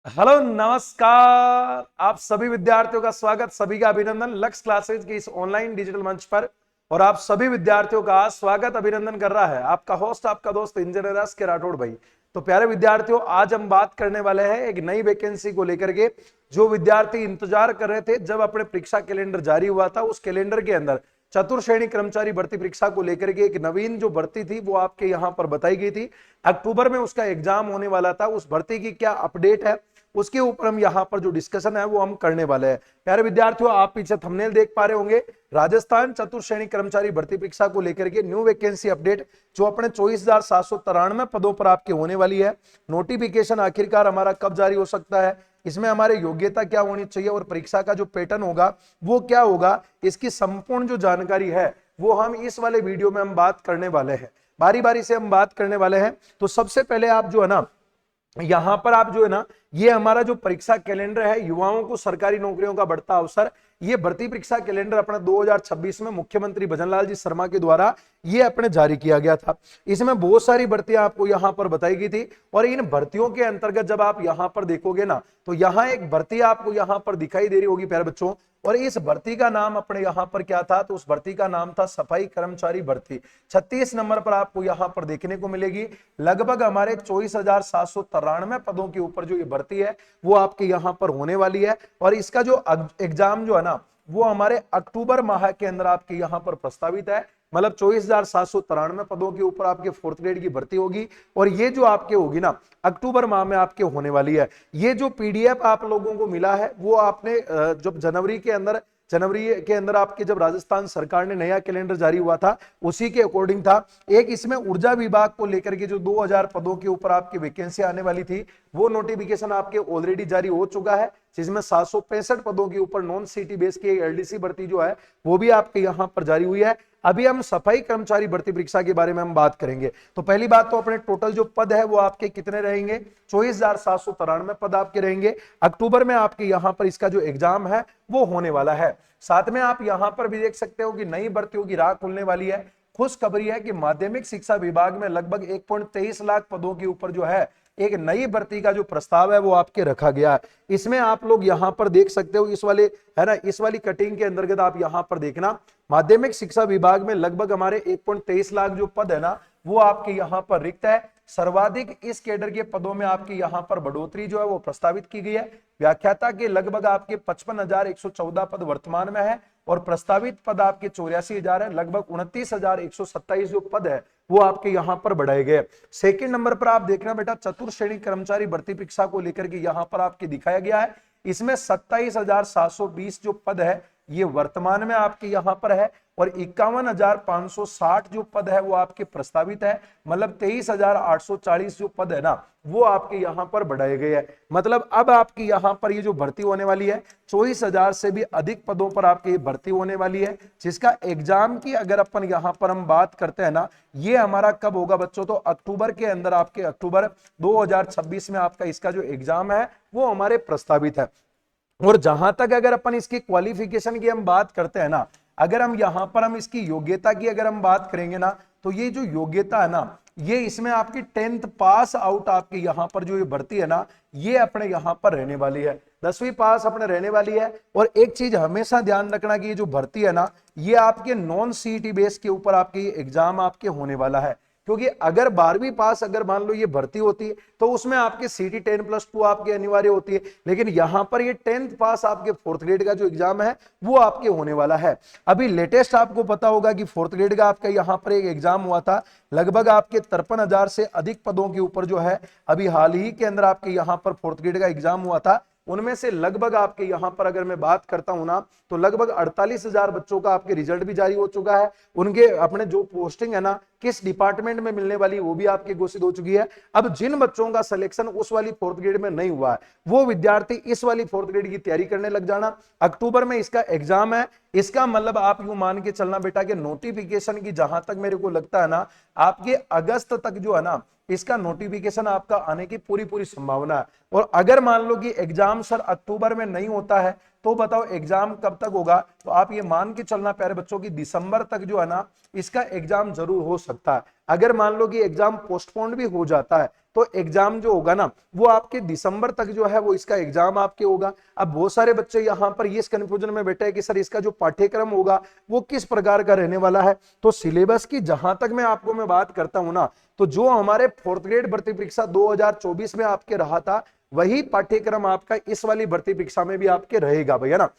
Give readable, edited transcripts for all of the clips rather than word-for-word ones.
Hello नमस्कार। आप सभी विद्यार्थियों का स्वागत, सभी का अभिनंदन लक्ष्य क्लासेज के इस ऑनलाइन डिजिटल मंच पर। और आप सभी विद्यार्थियों का स्वागत अभिनंदन कर रहा है आपका होस्ट, आपका दोस्त इंजीनियर एस के राठौड़ भाई। तो प्यारे विद्यार्थियों, आज हम बात करने वाले हैं एक नई वैकेंसी को लेकर के। जो विद्यार्थी इंतजार कर रहे थे जब अपने परीक्षा कैलेंडर जारी हुआ था, उस कैलेंडर के अंदर चतुर्श्रेणी कर्मचारी भर्ती परीक्षा को लेकर के एक नवीन जो भर्ती थी वो आपके यहाँ पर बताई गई थी। अक्टूबर में उसका एग्जाम होने वाला था। उस भर्ती की क्या अपडेट है उसके ऊपर हम यहाँ पर जो डिस्कशन है वो हम करने वाले हैं। प्यारे विद्यार्थियों, आप पीछे थंबनेल देख पा रहे होंगे, राजस्थान चतुर्श्रेणी कर्मचारी भर्ती परीक्षा को लेकर के न्यू वैकेंसी अपडेट जो अपने 24,793 पदों पर आपके होने वाली है। नोटिफिकेशन आखिरकार हमारा कब जारी हो सकता है, इसमें हमारे योग्यता क्या होनी चाहिए और परीक्षा का जो पैटर्न होगा वो क्या होगा, इसकी संपूर्ण जो जानकारी है वो हम इस वाले वीडियो में हम बात करने वाले हैं। बारी बारी से हम बात करने वाले हैं। तो सबसे पहले आप जो है ना, यहां पर आप जो है ना, ये हमारा जो परीक्षा कैलेंडर है, युवाओं को सरकारी नौकरियों का बढ़ता अवसर, ये भर्ती परीक्षा कैलेंडर अपना 2026 में मुख्यमंत्री भजनलाल जी शर्मा के द्वारा ये अपने जारी किया गया था। इसमें बहुत सारी भर्तियां आपको यहां पर बताई गई थी। और इन भर्तियों के अंतर्गत जब आप यहां पर देखोगे ना, तो यहां एक भर्ती आपको यहां पर दिखाई दे रही होगी प्यारे बच्चों। और इस भर्ती का नाम अपने यहां पर क्या था, तो उस भर्ती का नाम था सफाई कर्मचारी भर्ती। 36 नंबर पर आपको यहां पर देखने को मिलेगी। लगभग हमारे 24,793 पदों के ऊपर जो ये भर्ती है वो आपके यहां पर होने वाली है। और इसका जो एग्जाम जो है ना, वो हमारे अक्टूबर माह के अंदर आपके यहां पर प्रस्तावित है। मतलब 24,793 पदों के ऊपर आपके फोर्थ ग्रेड की भर्ती होगी। और ये जो आपके होगी ना, अक्टूबर माह में आपके होने वाली है। ये जो पीडीएफ आप लोगों को मिला है वो आपने जब जनवरी के अंदर आपके जब राजस्थान सरकार ने नया कैलेंडर जारी हुआ था उसी के अकॉर्डिंग था। एक इसमें ऊर्जा विभाग को लेकर के जो 2000 पदों के ऊपर आपकी वैकेंसी आने वाली थी, वो नोटिफिकेशन आपके ऑलरेडी जारी हो चुका है, जिसमें 765 पदों के ऊपर नॉन सिटी बेस की एलडीसी भर्ती जो है वो भी आपके यहां पर जारी हुई है। अभी हम सफाई कर्मचारी भर्ती परीक्षा के बारे में हम बात करेंगे। तो पहली बात तो अपने टोटल जो पद है वो आपके कितने रहेंगे, 24,793 पद आपके रहेंगे। अक्टूबर में आपके यहां पर इसका जो एग्जाम है वो होने वाला है। साथ में आप यहां पर भी देख सकते हो कि नई भर्तियों की राह खुलने वाली है। खुशखबरी है कि माध्यमिक शिक्षा विभाग में लगभग 1.23 लाख पदों के ऊपर जो है एक नई भर्ती का जो प्रस्ताव है वो आपके रखा गया है। इसमें आप लोग यहां पर देख सकते हो, इस वाले है ना, इस वाली कटिंग के अंतर्गत आप यहां पर देखना, माध्यमिक शिक्षा विभाग में लगभग हमारे 1.23 लाख जो पद है ना वो आपके यहां पर रिक्त है। सर्वाधिक इस कैडर के पदों में आपके यहां पर बढ़ोतरी जो है वो प्रस्तावित की गई है। व्याख्याता के लगभग आपके 55,114 पद वर्तमान में है और प्रस्तावित पद आपके 84,000 है। लगभग 29,127 जो पद है वो आपके यहां पर बढ़ाए गए। सेकंड नंबर पर आप देखना बेटा, चतुर्श्रेणी कर्मचारी भर्ती परीक्षा को लेकर के यहां पर आपके दिखाया गया है। इसमें 27,720 जो पद है ये वर्तमान में आपके यहां पर है और 51,560 जो पद है वो आपके प्रस्तावित है। मतलब 23,840 जो पद है ना वो आपके यहां पर बढ़ाए गए हैं। मतलब अब आपकी यहां पर ये जो भर्ती होने वाली है 24,000 से भी अधिक पदों पर आपकी ये भर्ती होने वाली है, जिसका एग्जाम की अगर अपन यहां पर हम बात करते हैं ना, ये हमारा कब होगा बच्चों, तो अक्टूबर के अंदर, आपके अक्टूबर 2026 में आपका इसका जो एग्जाम है वो हमारे प्रस्तावित है। और जहां तक अगर अपन इसकी क्वालिफिकेशन की हम बात करते हैं ना, अगर हम यहां पर हम इसकी योग्यता की अगर हम बात करेंगे ना, तो ये जो योग्यता है ना, ये इसमें आपकी 10th पास आउट आपकी यहां पर जो ये भर्ती है ना, ये अपने यहां पर रहने वाली है, 10वीं पास अपने रहने वाली है। और एक चीज हमेशा ध्यान रखना कि ये जो भर्ती है ना, ये आपके नॉन सीईटी बेस के ऊपर आपके एग्जाम आपके होने वाला है। क्योंकि अगर 12वीं पास अगर मान लो ये भर्ती होती है तो उसमें आपके सीटी 10+2 आपके अनिवार्य होती है, लेकिन यहां पर ये 10th पास आपके फोर्थ ग्रेड का जो एग्जाम है वो आपके होने वाला है। अभी लेटेस्ट आपको पता होगा कि फोर्थ ग्रेड का आपका यहां पर एक एग्जाम हुआ था, लगभग आपके 53,000 से अधिक पदों के ऊपर जो है अभी हाल ही के अंदर आपके यहां पर फोर्थ ग्रेड का एग्जाम हुआ था। उनमें से लगभग आपके यहां पर अगर मैं बात करता हूं ना, तो लगभग 48,000 बच्चों का आपके रिजल्ट भी जारी हो चुका है। उनके अपने जो पोस्टिंग है ना किस डिपार्टमेंट में मिलने वाली वो भी आपकी घोषित हो चुकी है। अब जिन बच्चों का सिलेक्शन उस वाली फोर्थ ग्रेड में नहीं हुआ है वो विद्यार्थी इस वाली फोर्थ ग्रेड की तैयारी करने लग जाना। अक्टूबर में इसका एग्जाम है। इसका मतलब आप यूं मान के चलना बेटा कि नोटिफिकेशन की जहां तक मेरे को लगता है ना, आपके अगस्त तक जो है ना इसका नोटिफिकेशन आपका आने की पूरी पूरी संभावना है। और अगर मान लो कि एग्जाम सर अक्टूबर में नहीं होता है तो बताओ एग्जाम कब तक होगा, तो आप ये मान के चलना प्यारे बच्चों की दिसंबर तक जो है ना इसका एग्जाम जरूर हो सकता है। अगर मान लो कि एग्जाम पोस्टपोन भी हो जाता है तो एग्जाम जो होगा ना वो आपके दिसंबर तक जो है वो इसका एग्जाम आपके होगा। अब बहुत सारे बच्चे यहाँ पर ये कंफ्यूजन में बैठे हैं कि सर इसका जो पाठ्यक्रम होगा वो किस प्रकार का रहने वाला है। तो सिलेबस की जहां तक मैं बात करता हूं ना, तो जो हमारे 4th ग्रेड भर्ती परीक्षा 2024 में आपके रहा था वही पाठ्यक्रम आपका इस वाली भर्ती परीक्षा में भी आपके रहेगा भैया ना।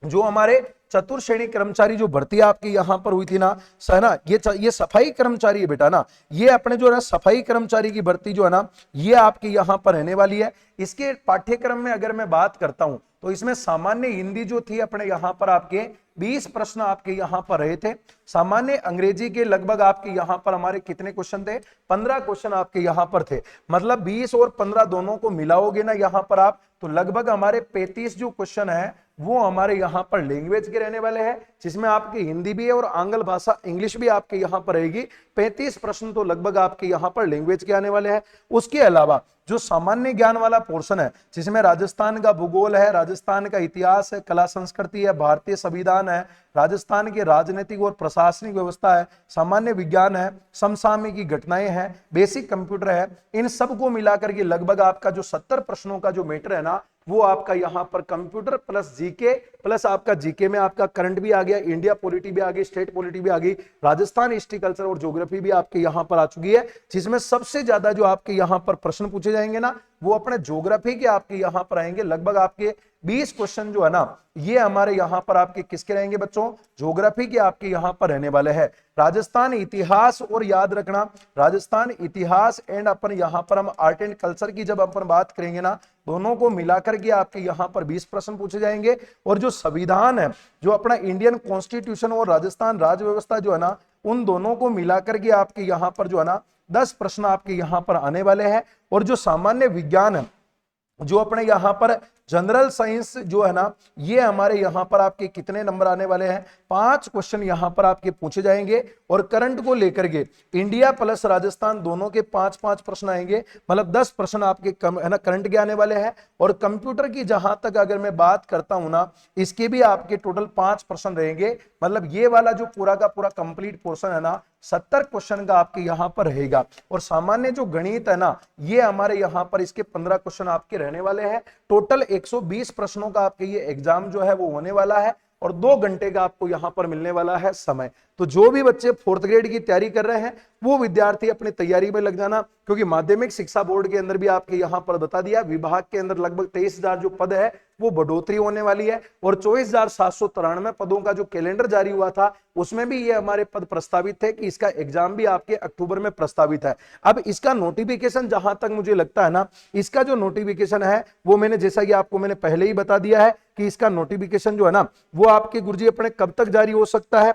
जो हमारे चतुर्थ श्रेणी कर्मचारी जो भर्ती आपकी यहां पर हुई थी ना, है ना, ये सफाई कर्मचारी है बेटा ना, ये अपने जो है सफाई कर्मचारी की भर्ती जो है ना ये आपकी यहां पर रहने वाली है। इसके पाठ्यक्रम में अगर मैं बात करता हूं तो इसमें सामान्य हिंदी जो थी अपने यहां पर आपके 20 प्रश्न आपके यहां पर रहे थे। सामान्य अंग्रेजी के लगभग आपके यहां पर हमारे कितने क्वेश्चन थे, 15 क्वेश्चन आपके यहां पर थे। मतलब 20 और 15 दोनों को मिलाओगे ना यहां पर आप, तो लगभग हमारे 35 जो क्वेश्चन है वो हमारे यहां पर लैंग्वेज के रहने वाले हैं, जिसमें आपकी हिंदी भी है और आंग्ल भाषा इंग्लिश भी आपके यहां पर रहेगी। 35 प्रश्न तो लगभग आपके यहां पर लैंग्वेज के आने वाले हैं। उसके अलावा जो सामान्य ज्ञान वाला पोर्शन है जिसमें राजस्थान का भूगोल है, राजस्थान का इतिहास है, कला संस्कृति है, भारतीय संविधान है, राजस्थान की राजनीतिक और प्रशासनिक व्यवस्था है, सामान्य विज्ञान है, समसामयिक की घटनाएं हैं, बेसिक कंप्यूटर है, इन सबको मिलाकर के लगभग आपका जो 70 प्रश्नों का जो मैटर है ना वो आपका यहां पर कंप्यूटर प्लस जीके प्लस आपका जीके में आपका करंट भी आ गया, इंडिया पॉलिटी भी आ गई, स्टेट पॉलिटी भी आ गई, राजस्थान हिस्ट्री कल्चर और ज्योग्राफी भी आपके यहां पर आ चुकी है। जिसमें सबसे ज्यादा जो आपके यहां पर प्रश्न पूछे जाएंगे ना वो अपने ज्योग्राफी के आपके यहां पर आएंगे। लगभग आपके 20 क्वेश्चन जो है ना ये हमारे यहां पर आपके किसके रहेंगे बच्चों, ज्योग्राफी के आपके यहां पर रहने वाले हैं। राजस्थान इतिहास और याद रखना, राजस्थान इतिहास एंड अपन यहां पर हम आर्ट एंड कल्चर की जब अपन बात करेंगे ना दोनों को मिलाकर के आपके यहां पर 20 प्रश्न पूछे जाएंगे। और जो संविधान है, जो अपना इंडियन कॉन्स्टिट्यूशन और राजस्थान राज्य व्यवस्था जो है ना उन दोनों को मिलाकर के आपके यहां पर जो है ना 10 प्रश्न आपके यहां पर आने वाले हैं। और जो सामान्य विज्ञान है, जो अपने यहां पर जनरल साइंस जो है ना ये हमारे यहां पर आपके कितने नंबर आने वाले हैं, 5 क्वेश्चन यहां पर आपके पूछे जाएंगे। और करंट को लेकर के इंडिया प्लस राजस्थान दोनों के 5-5 प्रश्न आएंगे, मतलब 10 प्रश्न आपके है ना करंट के आने वाले हैं। और कंप्यूटर की जहां तक अगर मैं बात करता हूं ना इसके भी आपके टोटल 5 प्रश्न रहेंगे। मतलब ये वाला जो पूरा का पूरा कंप्लीट पोर्शन है ना 70 क्वेश्चन का आपके यहां पर रहेगा। और सामान्य जो गणित है ना ये हमारे यहां पर इसके 15 क्वेश्चन आपके रहने वाले हैं। टोटल 120 प्रश्नों का आपके ये एग्जाम जो है वो होने वाला है और 2 घंटे का आपको यहां पर मिलने वाला है समय। तो जो भी बच्चे 4th ग्रेड की तैयारी कर रहे हैं वो विद्यार्थी अपनी तैयारी में लग जाना, क्योंकि माध्यमिक शिक्षा बोर्ड के अंदर भी आपके यहां पर बता दिया विभाग के अंदर लगभग 23,000 जो पद है वो बढ़ोतरी होने वाली है। और 24,793 पदों का जो कैलेंडर जारी हुआ था उसमें भी ये हमारे पद प्रस्तावित थे कि इसका एग्जाम भी आपके अक्टूबर में प्रस्तावित है। अब इसका नोटिफिकेशन जहां तक मुझे लगता है ना इसका जो नोटिफिकेशन है वो मैंने जैसा कि आपको मैंने पहले ही बता दिया है कि इसका नोटिफिकेशन जो है ना वो आपके गुरुजी अपने कब तक जारी हो सकता है,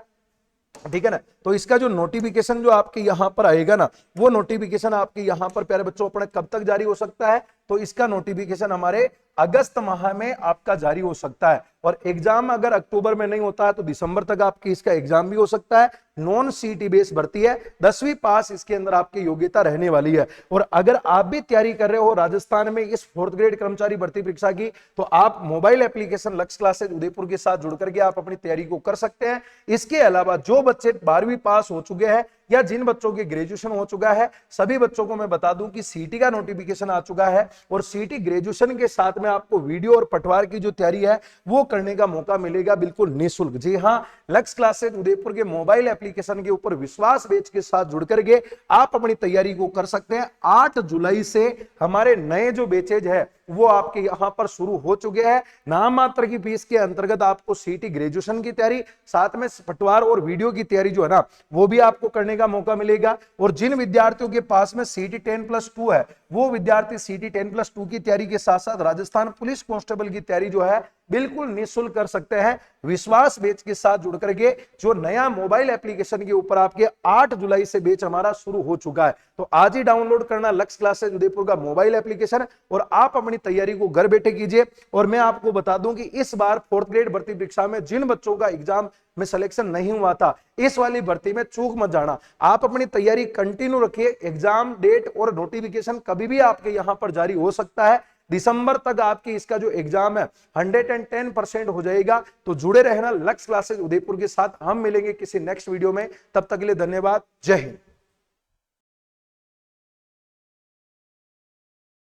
ठीक है ना। तो इसका जो नोटिफिकेशन जो आपके यहां पर आएगा ना वो नोटिफिकेशन आपके यहां पर प्यारे बच्चों अपने कब तक जारी हो सकता है, तो इसका नोटिफिकेशन हमारे अगस्त माह में आपका जारी हो सकता है। और एग्जाम अगर अक्टूबर में नहीं होता है तो दिसंबर तक आपकी इसका एग्जाम भी हो सकता है। नॉन सीटी बेस भर्ती है, 10वीं पास इसके अंदर आपकी योग्यता रहने वाली है। और अगर आप भी तैयारी कर रहे हो राजस्थान में इस 4th ग्रेड कर्मचारी भर्ती परीक्षा की तो आप मोबाइल एप्लीकेशन लक्ष्य क्लासेज उदयपुर के साथ जुड़ करके आप अपनी तैयारी को कर सकते हैं। इसके अलावा जो बच्चे 12वीं पास हो चुके हैं या जिन बच्चों की ग्रेजुएशन हो चुका है सभी बच्चों को मैं बता दूं कि सीटी का नोटिफिकेशन आ चुका है। और सीटी ग्रेजुएशन के साथ में आपको वीडियो और पटवार की जो तैयारी है वो करने का मौका मिलेगा बिल्कुल निःशुल्क। जी हां, लक्ष्य क्लासेज उदयपुर के मोबाइल एप्लीकेशन के ऊपर विश्वास बैच के साथ जुड़ करके आप अपनी तैयारी को कर सकते हैं। 8 जुलाई से हमारे नए जो बैचेज है वो आपके यहां पर शुरू हो चुके हैं। नाम मात्र की फीस के अंतर्गत आपको सीटी ग्रेजुएशन की तैयारी साथ में पटवार और वीडियो की तैयारी जो है ना वो भी आपको करने का मौका मिलेगा। और जिन विद्यार्थियों के पास में सीटी 10+2 है वो विद्यार्थी सीटी 10+2 की तैयारी के साथ साथ राजस्थान पुलिस कांस्टेबल की तैयारी जो है बिल्कुल निःशुल्क कर सकते हैं विश्वास बैच के साथ जुड़ करके। जो नया मोबाइल एप्लीकेशन के ऊपर आपके 8 जुलाई से बैच हमारा शुरू हो चुका है। तो आज ही डाउनलोड करना लक्ष्य क्लासेज उदयपुर का मोबाइल एप्लीकेशन और आप अपनी तैयारी को घर बैठे कीजिए। और मैं आपको बता दूं कि इस बार 4th ग्रेड भर्ती परीक्षा में जिन बच्चों का एग्जाम में सिलेक्शन नहीं हुआ था इस वाली भर्ती में चूक मत जाना। आप अपनी तैयारी कंटिन्यू रखिए। एग्जाम डेट और नोटिफिकेशन कभी भी आपके यहां पर जारी हो सकता है। दिसंबर तक आपकी इसका जो एग्जाम है 110% हो जाएगा। तो जुड़े रहना लक्ष्य क्लासेज उदयपुर के साथ। हम मिलेंगे किसी नेक्स्ट वीडियो में, तब तक के लिए धन्यवाद। जय हिंद।